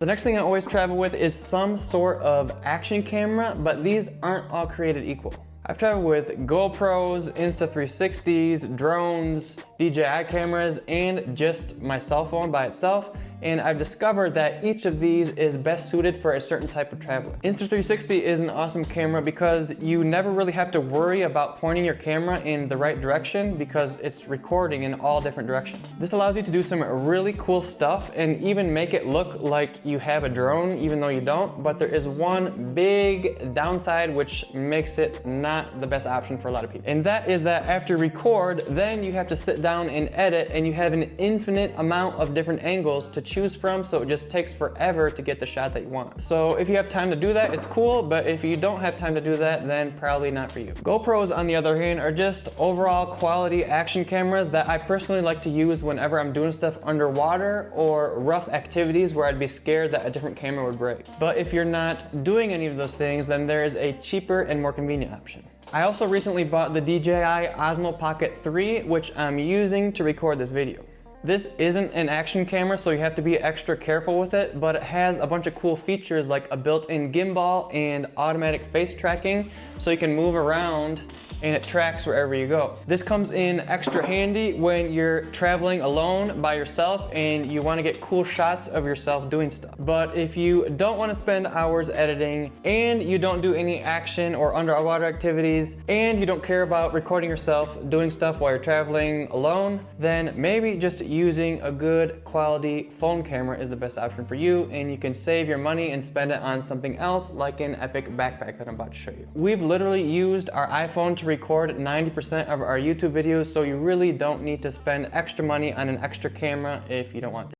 The next thing I always travel with is some sort of action camera, but these aren't all created equal. I've traveled with GoPros, Insta360s, drones, DJI cameras, and just my cell phone by itself, and I've discovered that each of these is best suited for a certain type of traveler. Insta360 is an awesome camera because you never really have to worry about pointing your camera in the right direction because it's recording in all different directions. This allows you to do some really cool stuff and even make it look like you have a drone even though you don't, but there is one big downside which makes it not the best option for a lot of people. And that is that after you record, then you have to sit down and edit, and you have an infinite amount of different angles to choose from, so it just takes forever to get the shot that you want. So if you have time to do that, it's cool, but if you don't have time to do that, then probably not for you. GoPros, on the other hand, are just overall quality action cameras that I personally like to use whenever I'm doing stuff underwater or rough activities where I'd be scared that a different camera would break. But if you're not doing any of those things, then there is a cheaper and more convenient option. I also recently bought the DJI Osmo Pocket 3, which I'm using to record this video. This isn't an action camera, so you have to be extra careful with it, but it has a bunch of cool features like a built-in gimbal and automatic face tracking, so you can move around and it tracks wherever you go. This comes in extra handy when you're traveling alone by yourself and you want to get cool shots of yourself doing stuff. But if you don't want to spend hours editing, and you don't do any action or underwater activities, and you don't care about recording yourself doing stuff while you're traveling alone, then maybe just using a good quality phone camera is the best option for you, and you can save your money and spend it on something else like an epic backpack that I'm about to show you. We've literally used our iPhone to record 90% of our YouTube videos, so you really don't need to spend extra money on an extra camera if you don't want to.